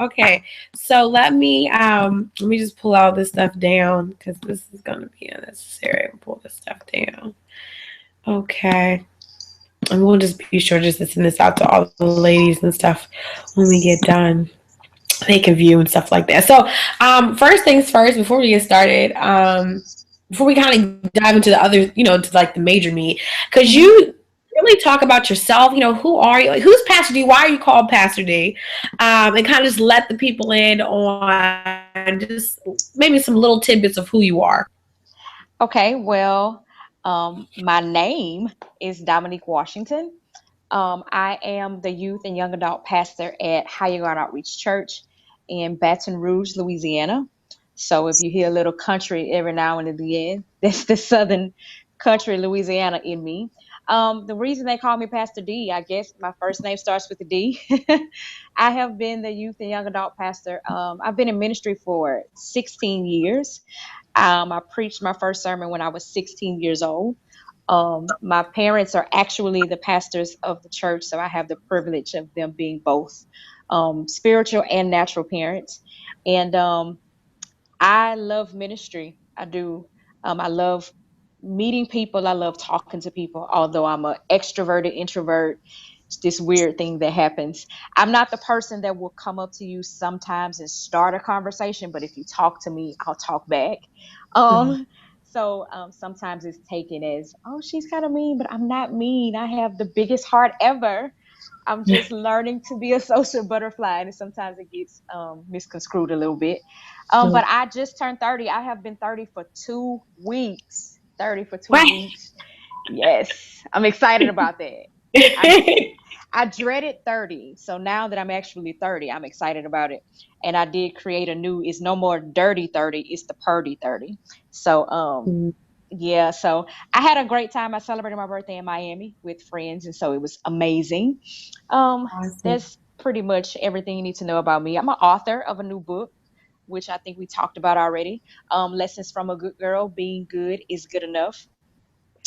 Okay, so let me just pull all this stuff down because this is gonna be unnecessary. Pull this stuff down. Okay, and we'll just be sure just to send this out to all the ladies and stuff when we get done. They can view and stuff like that. So, first things first, before we get started, before we kind of dive into the other, to like the major meat, because Mhm. you really talk about yourself. Who are you? Like, who's Pastor D? Why are you called Pastor D? And kind of just let the people in on just maybe some little tidbits of who you are. Okay, well, my name is Dominique Washington. I am the youth and young adult pastor at Higher Ground Outreach Church in Baton Rouge, Louisiana. So if you hear a little country every now and again, that's the southern country, Louisiana, in me. The reason they call me Pastor D, I guess my first name starts with a D. I have been the youth and young adult pastor. I've been in ministry for 16 years. I preached my first sermon when I was 16 years old. My parents are actually the pastors of the church, so I have the privilege of them being both spiritual and natural parents. And I love ministry. I do. I love meeting people. I love talking to people, although I'm an extroverted introvert. It's this weird thing that happens. I'm not the person that will come up to you sometimes and start a conversation, but if you talk to me, I'll talk back. Um, so sometimes it's taken as, oh, she's kind of mean, but I'm not mean. I have the biggest heart ever. I'm just learning to be a social butterfly, and sometimes it gets misconstrued a little bit. But I just turned 30. I have been 30 for 2 weeks. 30 for two Right. weeks. Yes, I'm excited about that. I I dreaded 30. So now that I'm actually 30, I'm excited about it. And I did create a new, it's no more dirty 30, it's the purdy 30. So yeah, so I had a great time. I celebrated my birthday in Miami with friends, and so it was amazing. Um, Awesome. that's pretty much everything you need to know about me. I'm an author of a new book, which I think we talked about already. Lessons from a Good Girl, Being Good is Good Enough.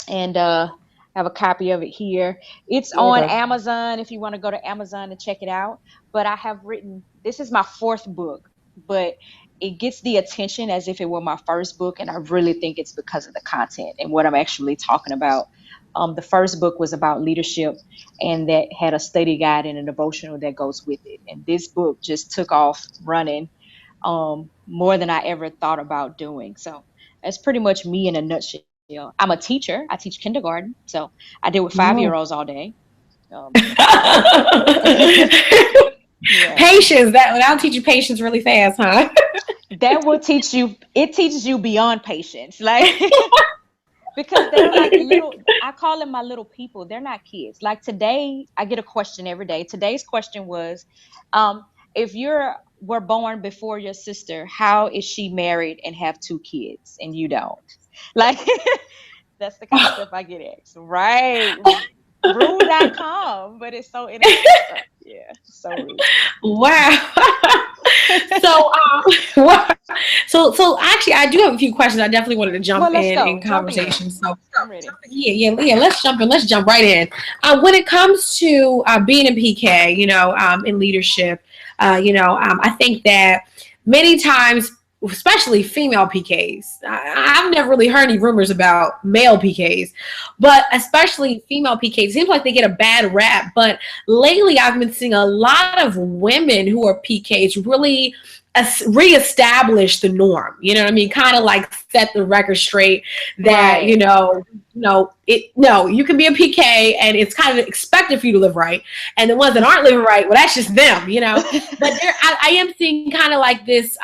And I have a copy of it here. It's on Yeah. Amazon if you want to go to Amazon and check it out. But I have written, this is my fourth book, but it gets the attention as if it were my first book. And I really think it's because of the content and what I'm actually talking about. The first book was about leadership, and that had a study guide and a devotional that goes with it. And this book just took off running more than I ever thought about doing. So that's pretty much me in a nutshell. I'm a teacher. I teach kindergarten, so I deal with 5 year olds all day. Um, yeah, Patience. That'll teach you patience really fast, huh? that will teach you. It teaches you beyond patience, like because they're like little. I call them my little people. They're not kids. Like today, I get a question every day. Today's question was, um, if you're were born before your sister, how is she married and have 2 kids and you don't? Like that's the kind of stuff I get asked. Right. Rude.com, but it's so innocent. So yeah, so rude. Wow. So, wow. So actually, I do have a few questions. I definitely wanted to jump Well, let's in go. Jump conversation. in. So, I'm ready. yeah. Let's jump in. Let's jump right in. When it comes to being in PK, in leadership, I think that many times, especially female PKs, I've never really heard any rumors about male PKs, but especially female PKs, it seems like they get a bad rap. But lately, I've been seeing a lot of women who are PKs really reestablish the norm. You know what I mean? Kind of like set the record straight that Right. no, you can be a PK and it's kind of expected for you to live right, and the ones that aren't living right, well, that's just them. But I am seeing kind of like this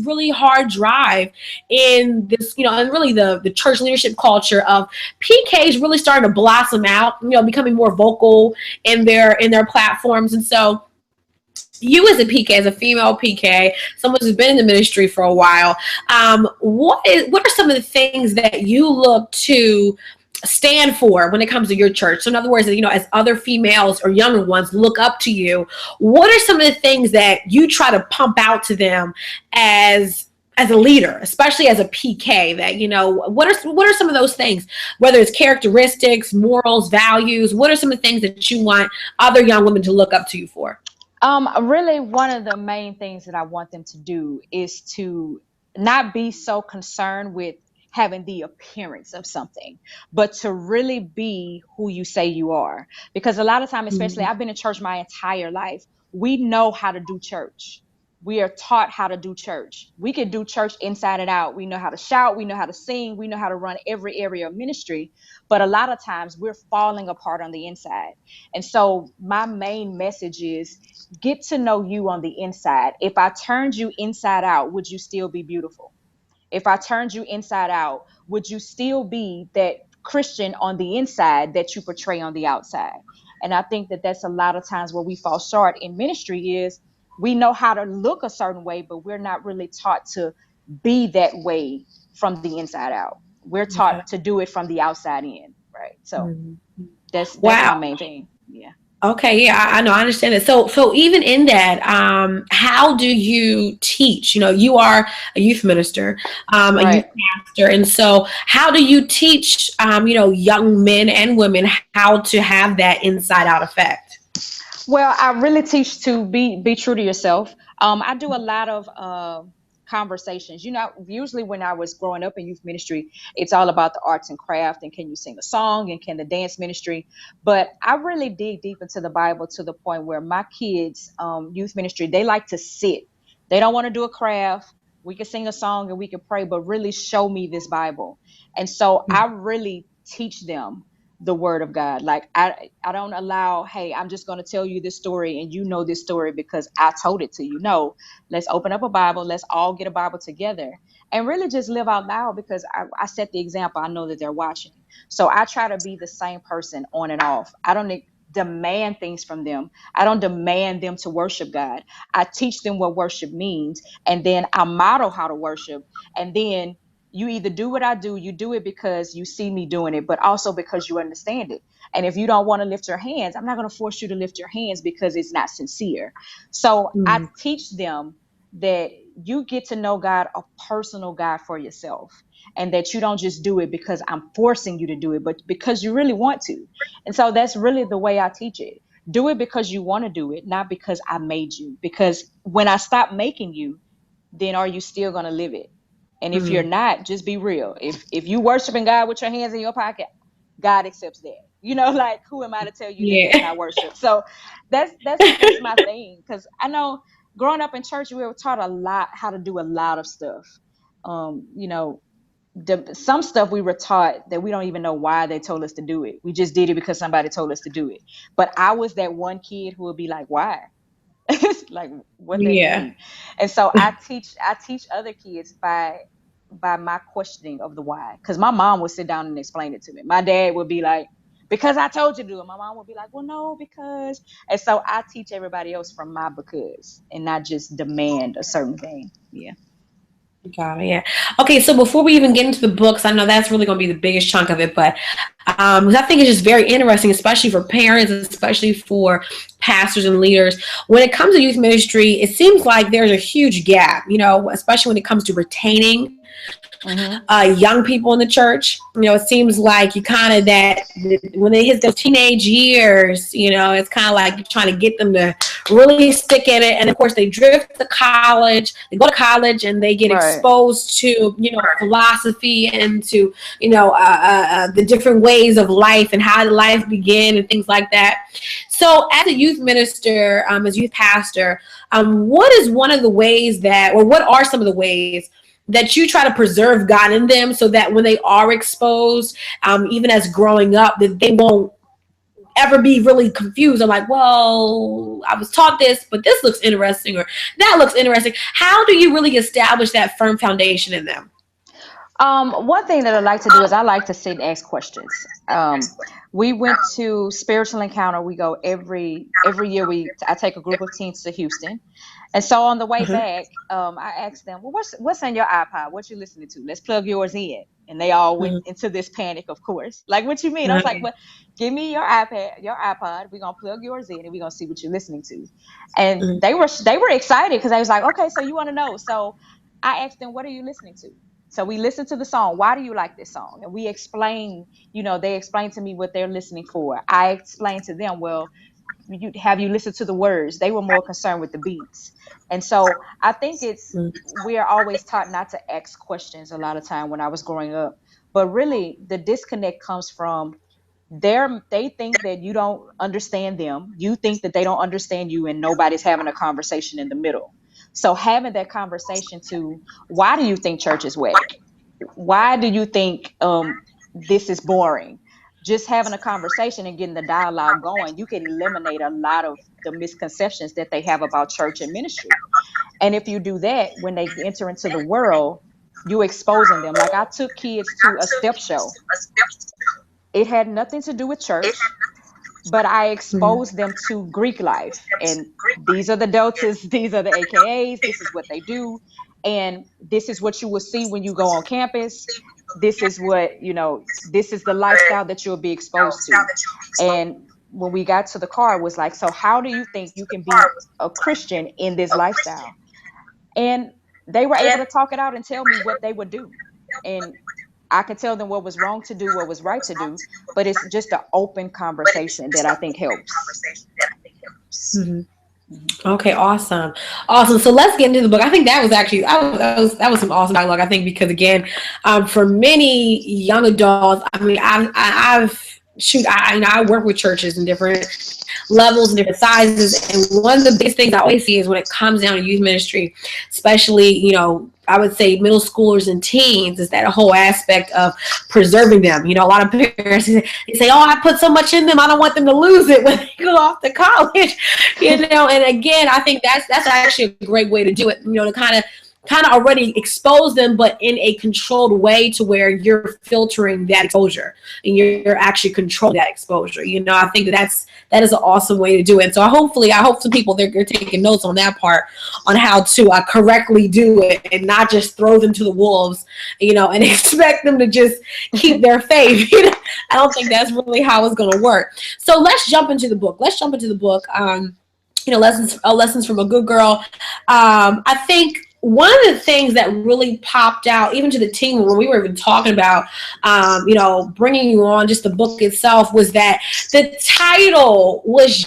really hard drive in this, and really the church leadership culture of PKs really starting to blossom out, becoming more vocal in their platforms. And so you as a PK, as a female PK, someone who's been in the ministry for a while, what are some of the things that you look to stand for when it comes to your church? So in other words, as other females or younger ones look up to you, what are some of the things that you try to pump out to them as a leader, especially as a PK, that what are some of those things, whether it's characteristics, morals, values, what are some of the things that you want other young women to look up to you for? Really, one of the main things that I want them to do is to not be so concerned with having the appearance of something, but to really be who you say you are. Because a lot of time, especially Mhm. I've been in church my entire life, we know how to do church. We are taught how to do church. We can do church inside and out. We know how to shout, we know how to sing, we know how to run every area of ministry. But a lot of times we're falling apart on the inside. And so my main message is get to know you on the inside. If I turned you inside out, would you still be beautiful? If I turned you inside out, would you still be that Christian on the inside that you portray on the outside? And I think that that's a lot of times where we fall short in ministry is we know how to look a certain way, but we're not really taught to be that way from the inside out. We're taught Okay. to do it from the outside in, right? So Mhm. that's Wow. my main thing. Yeah. Okay, yeah, I know, I understand it. So even in that, how do you teach? You know, you are a youth minister, a youth Right. pastor, and so how do you teach, young men and women how to have that inside out effect? Well, I really teach to be true to yourself. I do a lot of conversations. Usually when I was growing up in youth ministry, it's all about the arts and craft and can you sing a song and can the dance ministry. But I really dig deep into the Bible to the point where my kids, youth ministry, they like to sit. They don't want to do a craft. We can sing a song and we can pray, but really show me this Bible. And so I really teach them the word of God. Like I don't allow, hey, I'm just going to tell you this story and you know this story because I told it to you. No, let's open up a Bible. Let's all get a Bible together and really just live out loud because I set the example. I know that they're watching. So I try to be the same person on and off. I don't demand things from them. I don't demand them to worship God. I teach them what worship means and then I model how to worship. And then you either do what I do, you do it because you see me doing it, but also because you understand it. And if you don't want to lift your hands, I'm not going to force you to lift your hands because it's not sincere. So I Mhm. teach them that you get to know God, a personal God for yourself, and that you don't just do it because I'm forcing you to do it, but because you really want to. And so that's really the way I teach it. Do it because you want to do it, not because I made you. Because when I stop making you, then are you still going to live it? And if you're Mhm. not, just be real. If you worshiping God with your hands in your pocket, God accepts that. Like who am I to tell you that that's Yeah. not worship? So that's my thing. Because I know growing up in church, we were taught a lot how to do a lot of stuff. Um, you know, some stuff we were taught that we don't even know why they told us to do it. We just did it because somebody told us to do it. But I was that one kid who would be like, why? Like what that Yeah. mean. And so I teach other kids by my questioning of the why, because my mom would sit down and explain it to me. My dad would be like, because I told you to do it. My mom would be like, well, no, because. And so I teach everybody else from my because and not just demand a certain thing. Yeah. Got it. Yeah. Okay. So before we even get into the books, I know that's really going to be the biggest chunk of it, but 'cause I think it's just very interesting, especially for parents, especially for pastors and leaders. When it comes to youth ministry, it seems like there's a huge gap, especially when it comes to retaining Mm-hmm. young people in the church. It seems like you kind of that when they hit those teenage years, it's kind of like you're trying to get them to really stick in it. And of course, they drift to college. They go to college and they get Right. exposed to philosophy and to the different ways of life and how life began and things like that. So, as a youth minister, as a youth pastor, what is one of the ways that, or what are some of the ways that you try to preserve God in them so that when they are exposed, even as growing up, that they won't ever be really confused. I'm like, well, I was taught this, but this looks interesting or that looks interesting. How do you really establish that firm foundation in them? One thing that I like to do is I like to sit and ask questions. We went to spiritual encounter. We go every year. I take a group of teens to Houston, and so on the way Uh-huh. back, I asked them, "Well, what's on your iPod? What you listening to? Let's plug yours in." And they all went Uh-huh. into this panic, of course. Like, what you mean? I was like, Uh-huh. "Well, give me your iPad, your iPod. We're gonna plug yours in, and we're gonna see what you're listening to." And they were excited because I was like, "Okay, so you want to know?" So I asked them, "What are you listening to?" So we listened to the song. Why do you like this song? And we explain, they explain to me what they're listening for. I explain to them, well, you listened to the words? They were more concerned with the beats. And so I think we're always taught not to ask questions a lot of time when I was growing up. But really the disconnect comes from they think that you don't understand them. You think that they don't understand you, and nobody's having a conversation in the middle. So having that conversation to, why do you think church is whack? Why do you think this is boring? Just having a conversation and getting the dialogue going, you can eliminate a lot of the misconceptions that they have about church and ministry. And if you do that, when they enter into the world, you exposing them. Like I took kids to a step show. It had nothing to do with church, but I exposed them to Greek life. And these are the deltas, these are the AKAs, this is what they do. And this is what you will see when you go on campus. This is what, this is the lifestyle that you'll be exposed to. And when we got to the car, it was like, so how do you think you can be a Christian in this lifestyle? And they were able to talk it out and tell me what they would do. And I could tell them what was wrong to do, what was right to do, but it's just an open conversation that I think helps. Mm-hmm. Okay, awesome, awesome. So let's get into the book. I think that was actually that was some awesome dialogue. I think because again, for many young adults, I mean, I work with churches in different levels and different sizes, and one of the biggest things I always see is when it comes down to youth ministry, especially I would say middle schoolers and teens, is that whole aspect of preserving them. A lot of parents, they say, "Oh, I put so much in them, I don't want them to lose it when they go off to college." And again, I think that's actually a great way to do it. To kind of already expose them, but in a controlled way to where you're filtering that exposure and you're actually controlling that exposure. I think that is an awesome way to do it. So I hope some people they're taking notes on that part, on how to correctly do it and not just throw them to the wolves, and expect them to just keep their faith. I don't think that's really how it's going to work. So let's jump into the book. Lessons from a good girl. I think one of the things that really popped out, even to the team when we were even talking about, bringing you on, just the book itself, was that the title was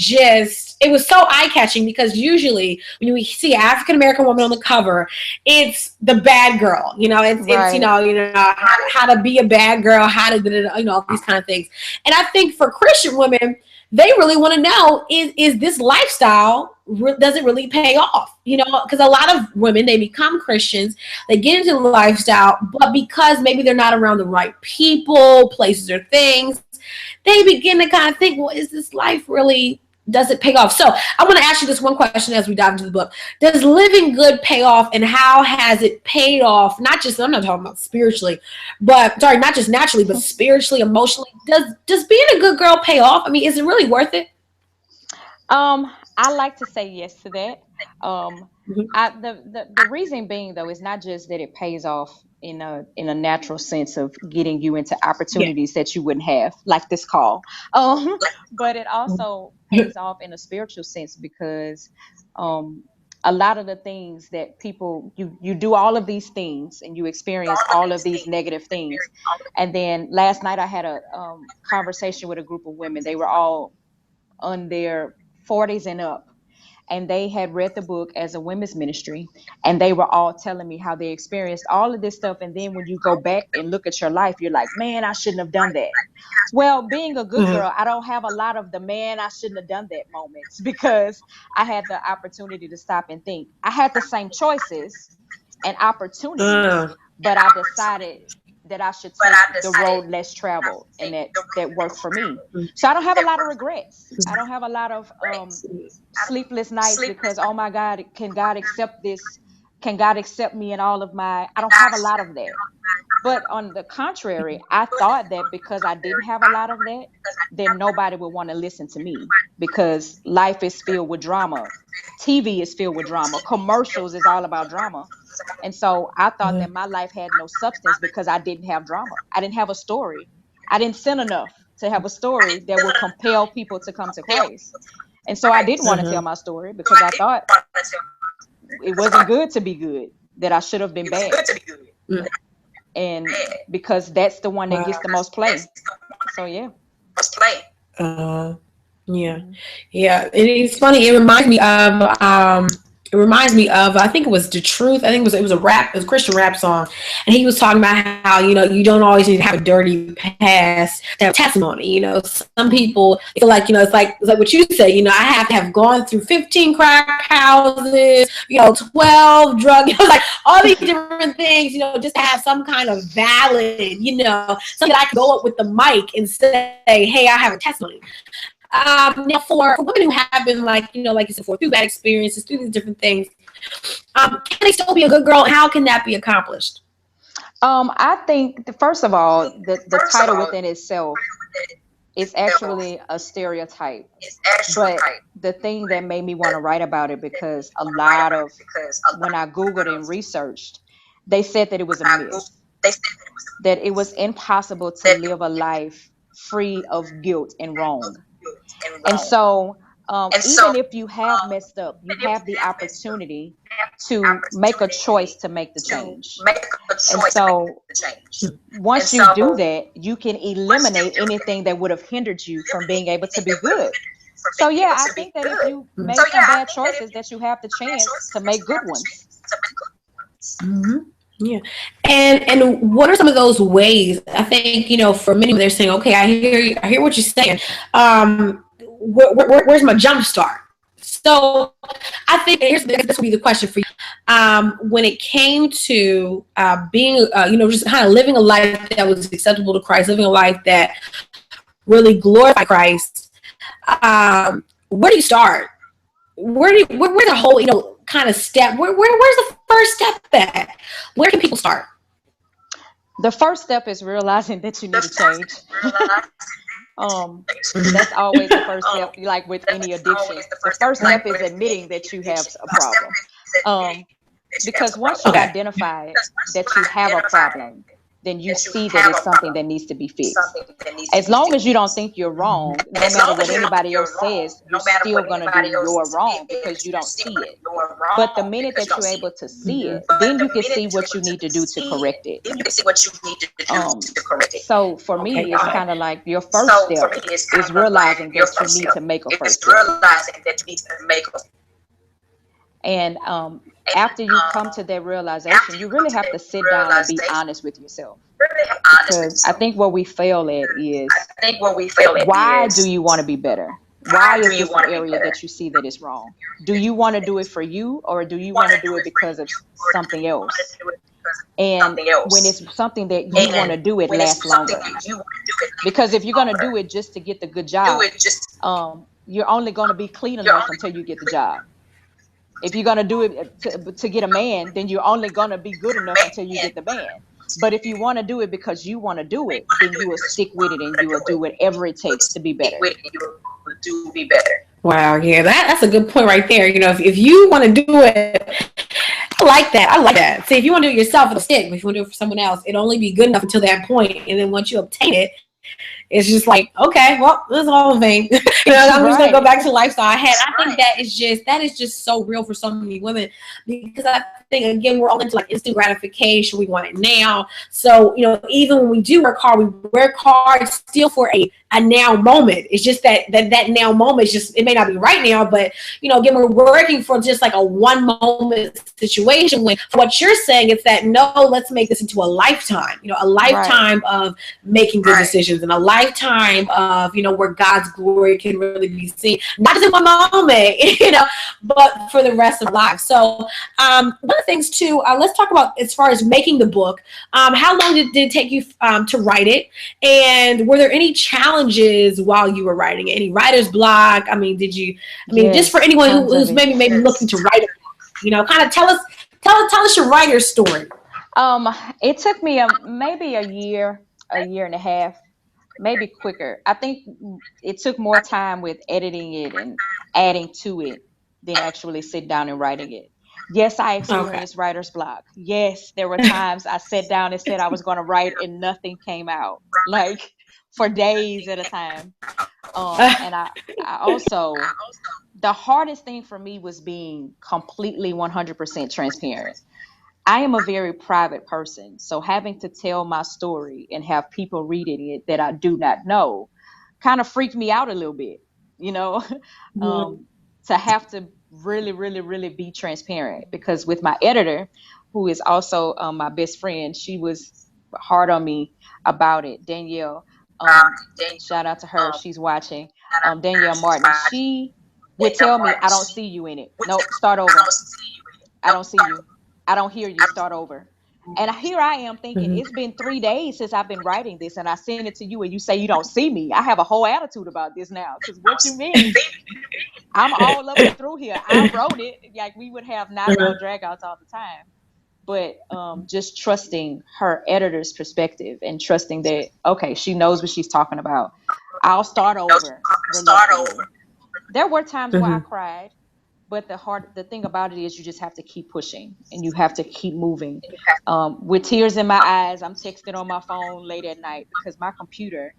it was so eye-catching, because usually when we see an African-American woman on the cover, it's the bad girl, it's how to be a bad girl, how to, all these kind of things. And I think for Christian women, they really want to know, is this lifestyle, does it really pay off? Because a lot of women, they become Christians, they get into the lifestyle, but because maybe they're not around the right people, places, or things, they begin to kind of think, well, is this life really, does it pay off? So I want to ask you this one question as we dive into the book. Does living good pay off, and how has it paid off? I'm not talking about spiritually, not just naturally, but spiritually, emotionally. Does being a good girl pay off? I mean, is it really worth it? I like to say yes to that. The reason being, though, is not just that it pays off in a natural sense of getting you into opportunities that you wouldn't have, like this call, but it also pays off in a spiritual sense, because a lot of the things that people, you do all of these things and you experience all of these negative things. And then last night I had a conversation with a group of women. They were all on their 40s and up, and they had read the book as a women's ministry, and they were all telling me how they experienced all of this stuff. And then when you go back and look at your life, you're like, man, I shouldn't have done that. Well, being a good girl, I don't have a lot of the man, I shouldn't have done that moments, because I had the opportunity to stop and think. I had the same choices and opportunities, but I decided that I should take the road less traveled, and that worked for me. So I don't have a lot of regrets. I don't have a lot of sleepless nights because, oh my God, can God accept this? Can God accept me in all of my, I don't have a lot of that. But on the contrary, I thought that because I didn't have a lot of that, then nobody would want to listen to me, because life is filled with drama. TV is filled with drama. Commercials is all about drama. And so I thought that my life had no substance because I didn't have drama. I didn't have a story. I didn't sin enough to have a story that would compel people to come to Christ. And so I didn't want to tell my story, because I thought it wasn't good to be good, that I should have been bad. And because that's the one that gets the most play. So yeah. Yeah, Mhm. yeah. And it's funny. It reminds me of. I think it was the truth. I think it was a rap. It was a Christian rap song, and he was talking about how you don't always need to have a dirty past to have testimony. Some Mhm. people feel like it's like what you say. I have to have gone through 15 crack houses, 12 drug, like all these different things, just to have some kind of valid, something that I can go up with the mic and say, hey, I have a testimony. Now, for women who have been, like you said before, through bad experiences, through these different things, can they still be a good girl? How can that be accomplished? I think first of all, the title within itself is actually a stereotype. But the thing that made me want to write about it, because a lot of when I Googled and researched, they said that it was a myth, that it was impossible to live a life free of guilt and wrong. And so, even if you have messed up, you have the opportunity to make a choice to make the change. And so, once you do that, you can eliminate anything that would have hindered you from being able to be good. So, yeah, I think that if you made some bad choices, that you have the chance to make good ones. Mm-hmm. Yeah. And what are some of those ways? I think for many they're saying, okay, I hear what you're saying. Where's my jump start? So I think this will be the question for you. When it came to being, just kind of living a life that was acceptable to Christ, living a life that really glorified Christ. Where do you start? Where's the whole kind of step? Where's the first step at? Where can people start? The first step is realizing that you need to change. That's always the first step, like with any addiction. The first step is admitting that you have a problem. Um, because once you Okay. identify that you have a problem, then you see that it's something that needs to be fixed. As long as you don't think you're wrong, no matter what anybody else says, you're still going to do your wrong because you don't see it. But the minute that you're able to see it, then you can see what you need to do to correct it. Um, so for Okay, me, got it's it. kind of like your first step is realizing that you need to make a first step. And after you come to that realization, you really have to sit down and be honest with yourself. Because I think what we fail at is, why do you want to be better? Why is this an area that you see that is wrong? Do you want to do it for you, or do you want to do it because of something else? And when it's something that you want to do, it lasts longer. Because if you're going to do it just to get the good job, you're only going to be clean enough until you get the job. If you're going to do it to get a man, then you're only going to be good enough until you get the man. But if you want to do it because you want to do it, then you will stick with it and you will do whatever it takes to be better. Wow, yeah, that's a good point right there. If you want to do it, I like that. I like that. See, if you want to do it yourself, it'll stick. But if you want to do it for someone else, it'll only be good enough until that point. And then once you obtain it, it's just like, okay, well, this is all in vain. I'm just gonna go Right. back to the lifestyle I had. I think that is just so real for so many women, because I think again we're all into like instant gratification. We want it now. So even when we do work hard, we work hard still for a now moment. It's just that now moment is just, it may not be right now, but again, we're working for just like a one moment situation. When for what you're saying, it's that no, let's make this into a lifetime. A Right. lifetime of making good decisions, and a lifetime of where God's glory can really be seen, not just in one moment, but for the rest of our lives. So one of the things too, let's talk about as far as making the book. How long did it take you to write it, and were there any challenges while you were writing it? Any writer's block? I mean, did you? I mean, just for Yes, anyone tons of who's it. maybe looking to write a book, kind of tell us your writer's story. Um, it took me maybe a year and a half, maybe quicker. I think it took more time with editing it and adding to it than actually sit down and writing it. Yes, I Okay. experienced writer's block. Yes, there were times I sat down and said I was going to write and nothing came out, like for days at a time. And I also, the hardest thing for me was being completely 100% transparent. I am a very private person, so having to tell my story and have people reading it that I do not know kind of freaked me out a little bit. you know, Mhm. um, to have to really, really, really be transparent. Because with my editor, who is also my best friend, she was hard on me about it. Danielle, um, shout out to her, she's watching. Danielle Martin, she would tell me, I don't see you in it. Nope, start over. I don't see you. I don't hear you. Start over. And here I am thinking, Mhm. it's been 3 days since I've been writing this, and I send it to you, and you say you don't see me. I have a whole attitude about this now. Because what you mean? I'm all the way through here. I wrote it. Like we would have knockout Mhm. dragouts all the time. But just trusting her editor's perspective and trusting that, okay, she knows what she's talking about. I'll start over reluctantly. There were times where I Mhm. cried, but the thing about it is you just have to keep pushing and you have to keep moving. With tears in my eyes, I'm texting on my phone late at night because my computer,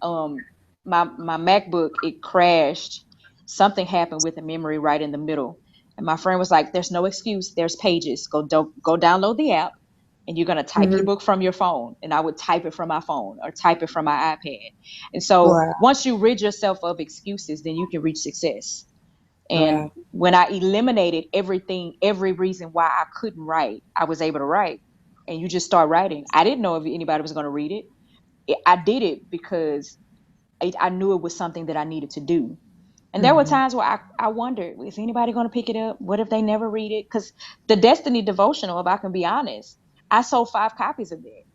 um, my MacBook, it crashed. Something happened with the memory right in the middle, and my friend was like, "There's no excuse. There's Pages. Go download the app, and you're gonna type your Mhm. book from your phone." And I would type it from my phone or type it from my iPad. And so Wow. once you rid yourself of excuses, then you can reach success. And Wow. when I eliminated everything, every reason why I couldn't write, I was able to write. And you just start writing. I didn't know if anybody was going to read it. I did it because I knew it was something that I needed to do. And there were Mhm. times where I wondered, is anybody going to pick it up? What if they never read it? Because the Destiny devotional, if I can be honest, I sold 5 copies of it.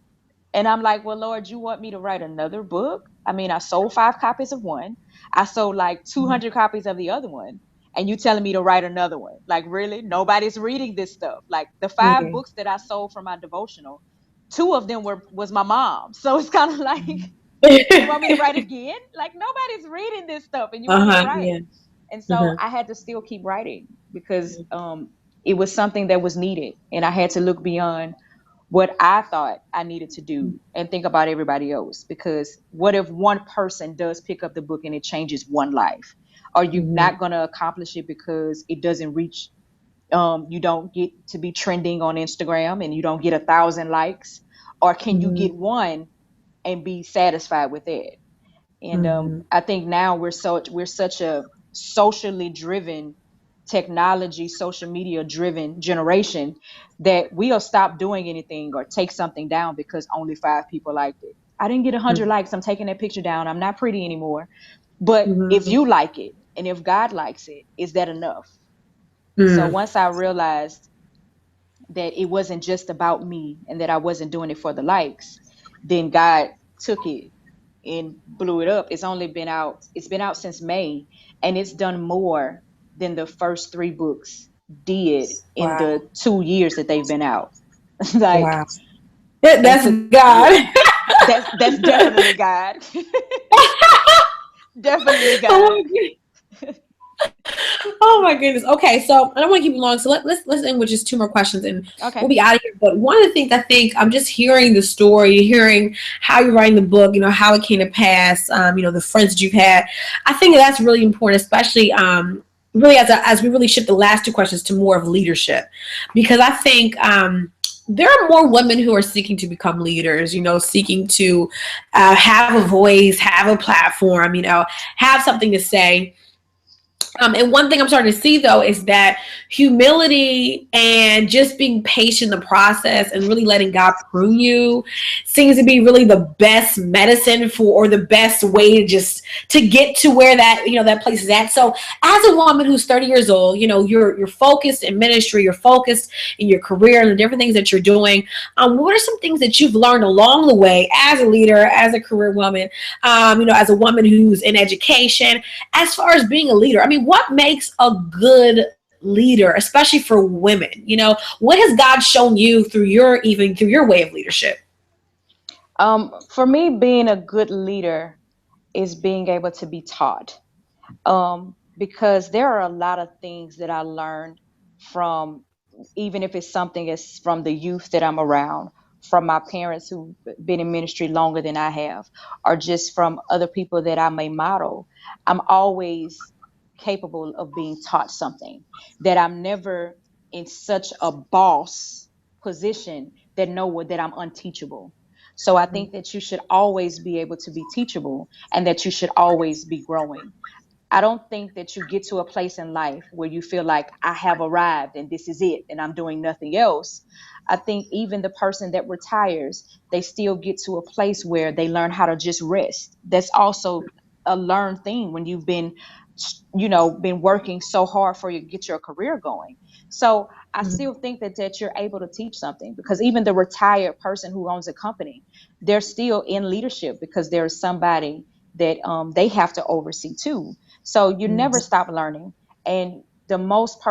And I'm like, well, Lord, you want me to write another book? I mean, I sold 5 copies of one. I sold like Mhm. 200 copies of the other one. And you telling me to write another one? Like, really? Nobody's reading this stuff. Like the five Yeah. books that I sold from my devotional, two of them was my mom. So it's kind of like, you want me to write again? Like nobody's reading this stuff, and you want me to Uh-huh. write? Yeah. And so Uh-huh. I had to still keep writing because it was something that was needed, and I had to look beyond what I thought I needed to do and think about everybody else. Because what if one person does pick up the book and it changes one life? Are you Mhm. not going to accomplish it because it doesn't reach? You don't get to be trending on Instagram and you don't get 1,000 likes, or can you Mhm. get one and be satisfied with it? And Mhm. I think now we're such a socially driven, technology, social media driven generation that we'll stop doing anything or take something down because only 5 people liked it. I didn't get 100 likes. I'm taking that picture down. I'm not pretty anymore. But if Mhm. you like it and if God likes it, is that enough? So Mhm. once I realized that it wasn't just about me and that I wasn't doing it for the likes, then God took it and blew it up. It's been out since May, and it's done more than the first 3 books did in Wow. the 2 years that they've been out. Like, Wow. and That's to God. yeah, that's definitely God. Definitely Oh God. my goodness. Oh my goodness. Okay, so I don't want to keep you long. So let's end with just two more questions and we'll Okay. be out of here. But one of the things I think I'm just hearing the story, hearing how you're writing the book, how it came to pass, the friends that you've had. I think that's really important, especially really as we really shift the last two questions to more of leadership, because I think there are more women who are seeking to become leaders, seeking to have a voice, have a platform, have something to say. And one thing I'm starting to see though is that humility and just being patient in the process and really letting God prune you seems to be really the best medicine or the best way to get to where that place is at. So as a woman who's 30 years old, you're focused in ministry, you're focused in your career and the different things that you're doing. What are some things that you've learned along the way as a leader, as a career woman, as a woman who's in education, as far as being a leader? I mean, what makes a good leader, especially for women? What has God shown you through your way of leadership? For me, being a good leader is being able to be taught. Because there are a lot of things that I learned from, even if it's something as from the youth that I'm around, from my parents who've been in ministry longer than I have, or just from other people that I may model. I'm always capable of being taught something, that I'm never in such a boss position that know that I'm unteachable. So I think that you should always be able to be teachable and that you should always be growing. I don't think that you get to a place in life where you feel like I have arrived and this is it and I'm doing nothing else. I think even the person that retires, they still get to a place where they learn how to just rest. That's also a learned thing when you've been, been working so hard for you to get your career going. So I still think that you're able to teach something, because even the retired person who owns a company, they're still in leadership because there's somebody that they have to oversee too. So you never stop learning. And the most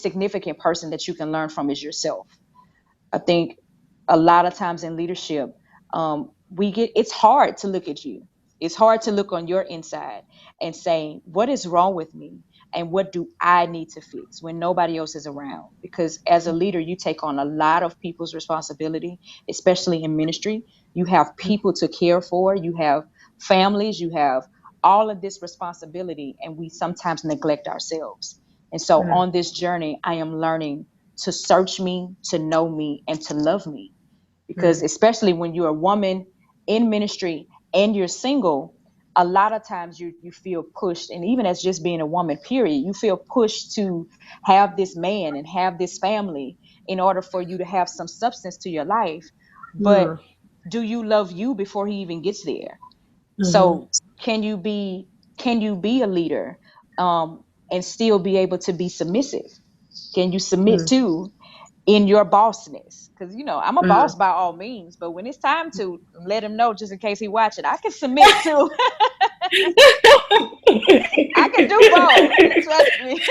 significant person that you can learn from is yourself. I think a lot of times in leadership, it's hard to look at you. It's hard to look on your inside and say, what is wrong with me? And what do I need to fix when nobody else is around? Because as a leader, you take on a lot of people's responsibility, especially in ministry. You have people to care for, you have families, you have all of this responsibility, and we sometimes neglect ourselves. And so on this journey, I am learning to search me, to know me, and to love me. Because especially when you're a woman in ministry and you're single, a lot of times you feel pushed, and even as just being a woman, period, you feel pushed to have this man and have this family in order for you to have some substance to your life. But do you love you before he even gets there? So can you be can you be a leader, and still be able to be submissive? Can you submit to in your bossness? Because I'm a boss by all means, but when it's time to let him know, just in case he watching, I can submit to. I can do both. Trust me.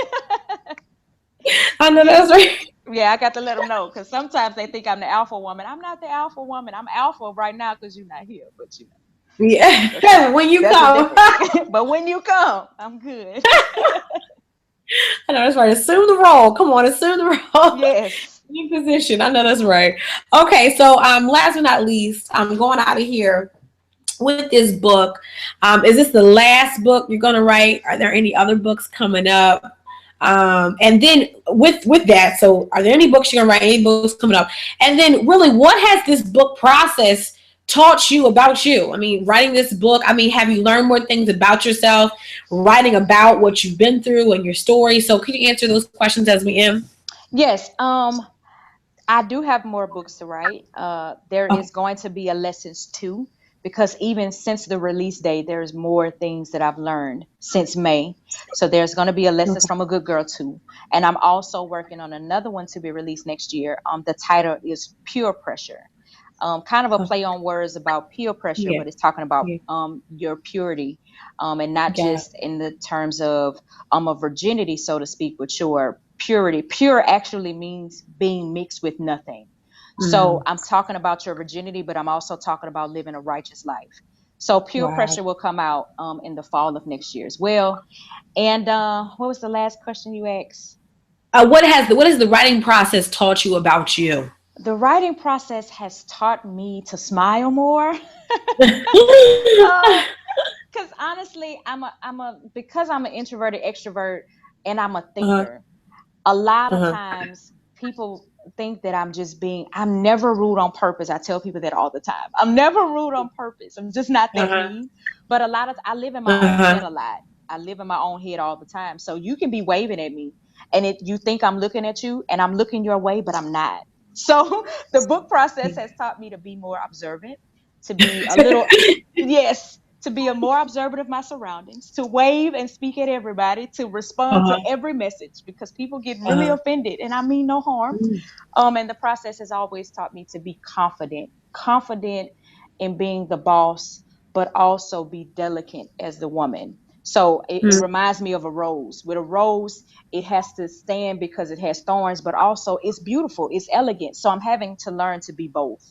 I know Yeah, that's right. yeah. I got to let them know, because sometimes they think I'm the alpha woman. I'm not the alpha woman. I'm alpha right now because you're not here. But that's Yeah, when you that's a come. different thing. But when you come, I'm good. I know that's right. Assume the role. Come on, assume the role. Yes. New position. I know that's right. Okay, so last but not least, I'm going out of here with this book. Is this the last book you're gonna write? Are there any other books coming up? And then with that, so are there any books you're gonna write? Any books coming up? And then really, what has this book process taught you about you? I mean, writing this book. I mean, have you learned more things about yourself? Writing about what you've been through and your story. So, can you answer those questions as we end? Yes. I do have more books to write. There Okay. is going to be a lessons two, because even since the release date, there's more things that I've learned since May. So there's going to be a lessons from a good girl too, and I'm also working on another one to be released next year. The title is Pure Pressure. Kind of a Okay. play on words about peer pressure, Yeah. but it's talking about Yeah. your purity, and not Got it. just in the terms of a virginity, so to speak, but your purity. Pure actually means being mixed with nothing. So Mm, I'm talking about your virginity, but I'm also talking about living a righteous life. So Pure wow. Pressure will come out in the fall of next year as well. And what was the last question you asked? What has the writing process taught you about you? The writing process has taught me to smile more. Because honestly, because I'm an introverted extrovert and I'm a Uh-huh. thinker. A lot of Uh-huh. times people think that I'm never rude on purpose. I tell people that all the time. I'm never rude on purpose. I'm just not that Uh-huh. mean. But I live in my own Uh-huh. head a lot. I live in my own head all the time. So you can be waving at me and you think I'm looking at you and I'm looking your way, but I'm not. So the book process has taught me to be more observant, to be a little, yes, to be a more observant of my surroundings, to wave and speak at everybody, to respond to Uh-huh. every message, because people get really Uh-huh. offended and I mean no harm. Mm, And the process has always taught me to be confident in being the boss, but also be delicate as the woman. So it mm, reminds me of a rose. With a rose, it has to stand because it has thorns, but also it's beautiful, it's elegant. So I'm having to learn to be both,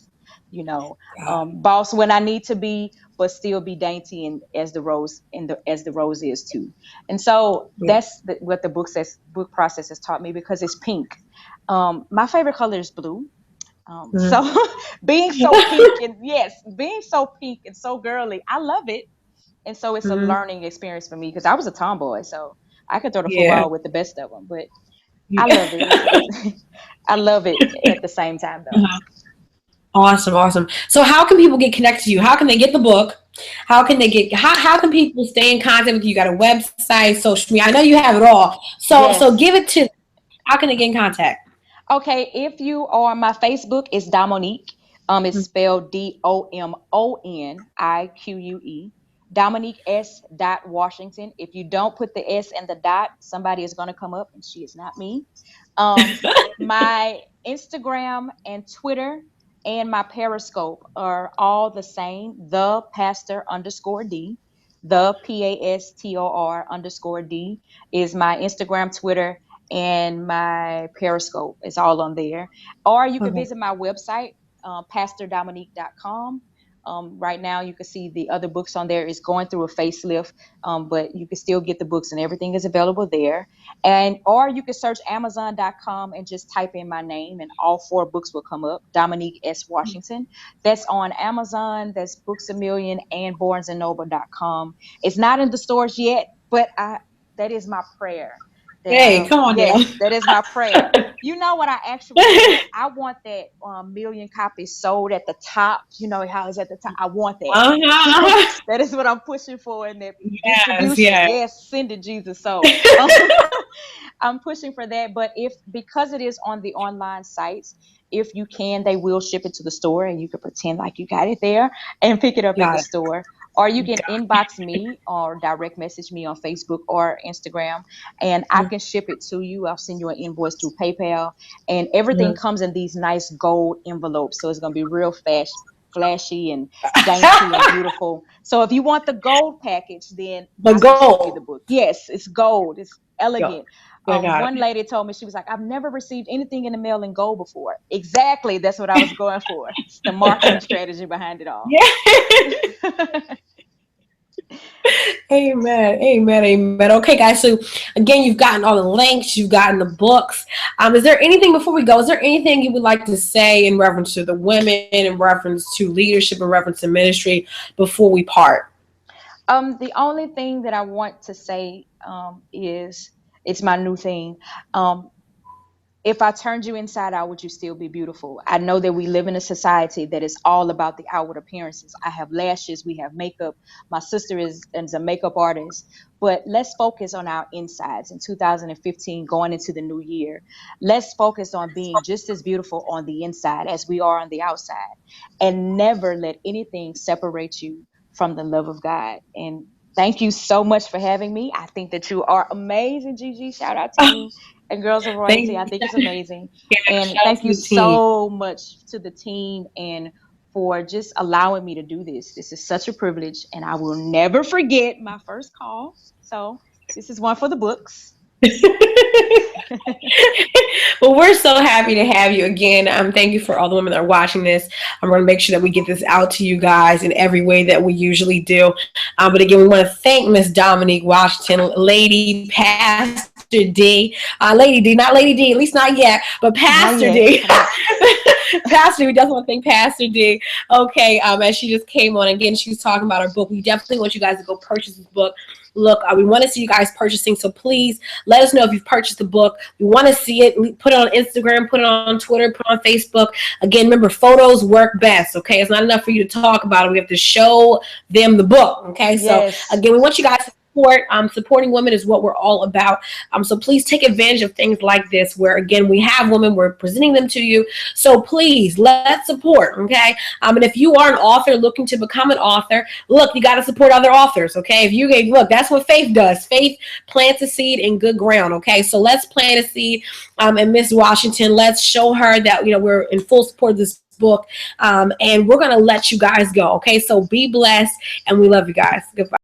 you know, God. boss when I need to be, but still be dainty and as the rose is too. And so Yeah. what the book process has taught me, because it's pink. My favorite color is blue. So Mhm. being so pink, and yes, being so pink and so girly, I love it. And so it's a Mhm. learning experience for me, because I was a tomboy, so I could throw the Yeah. football with the best of them. But I love it. Yeah. I love it at the same time though. Uh-huh. Awesome, awesome. So how can people get connected to you? How can they get the book? How can people stay in contact with you? You got a website, social media. I know you have it all. So Yes. give it to how can they get in contact? Okay, if you are my Facebook, it's Dominique. It's spelled Domonique. Dominique S. Dot Washington. If you don't put the S and the dot, somebody is going to come up, and she is not me. Um, my Instagram and Twitter and my Periscope are all the same. The pastor underscore D. The PASTOR underscore D is my Instagram, Twitter, and my Periscope. It's all on there. Or you can Okay. visit my website, pastordominique.com. Right now, you can see the other books on there is going through a facelift, but you can still get the books and everything is available there. And or you can search Amazon.com and just type in my name, and all four books will come up. Dominique S. Washington. That's on Amazon. That's Books a Million and BarnesandNoble.com. It's not in the stores yet, but that is my prayer. That Hey, come on now. yes, that is my prayer. You know what I actually want? I want that million copies sold at the top. You know how it's at the top. I want that. So Uh-huh. that is what I'm pushing for in that Yes, distribution. yes. Yes, send it, Jesus. So I'm pushing for that. But if because it is on the online sites, if you can, they will ship it to the store, and you can pretend like you got it there and pick it up at the Got it. store. Or you can Got inbox me or direct message me on Facebook or Instagram, and I it. can ship it to you. I'll send you an invoice through PayPal, and everything Mhm. comes in these nice gold envelopes. So it's going to be real flashy and dainty and beautiful. So if you want the gold package, then The I can ship you goal. the book. Yes, it's gold. It's Yo, elegant. I got One it. lady told me, she was like, I've never received anything in the mail in gold before. Exactly. That's what I was going for. It's the marketing strategy behind it all. Yeah. Amen. Amen. Amen. Okay, guys. So again, you've gotten all the links, you've gotten the books. Is there anything before we go? Is there anything you would like to say in reference to the women, in reference to leadership, in reference to ministry before we part? The only thing that I want to say is it's my new thing. Um, if I turned you inside out, would you still be beautiful? I know that we live in a society that is all about the outward appearances. I have lashes, we have makeup. My sister is a makeup artist. But let's focus on our insides in 2015, going into the new year. Let's focus on being just as beautiful on the inside as we are on the outside, and never let anything separate you from the love of God. And thank you so much for having me. I think that you are amazing, Gigi. Shout out to you and Girls of Royalty. I Thank think it's amazing. you. And Shout out thank to you the team. so much to the team and for just allowing me to do this. This is such a privilege, and I will never forget my first call. So, this is one for the books. Well, we're so happy to have you again. Thank you for all the women that are watching this. I'm going to make sure that we get this out to you guys in every way that we usually do. But again, we want to thank Miss Dominique Washington, Lady Pastor D, Lady D, not Lady D, at least not yet, but Pastor Not yet. D. Come on. Pastor, we definitely want to thank Pastor D. Okay, as she just came on again, she was talking about her book. We definitely want you guys to go purchase this book. Look, we want to see you guys purchasing, so please let us know if you've purchased the book. We want to see it. Put it on Instagram, put it on Twitter, put it on Facebook. Again, remember, photos work best, okay? It's not enough for you to talk about it. We have to show them the book, okay? So, Yes. again, we want you guys to support. Supporting women is what we're all about. So please take advantage of things like this where, again, we have women, we're presenting them to you. So please, let's support, okay? And if you are an author looking to become an author, look, you got to support other authors, okay? Look, that's what faith does. Faith plants a seed in good ground, okay? So let's plant a seed. And Miss Washington, let's show her that, we're in full support of this book. And we're going to let you guys go, okay? So be blessed, and we love you guys. Goodbye.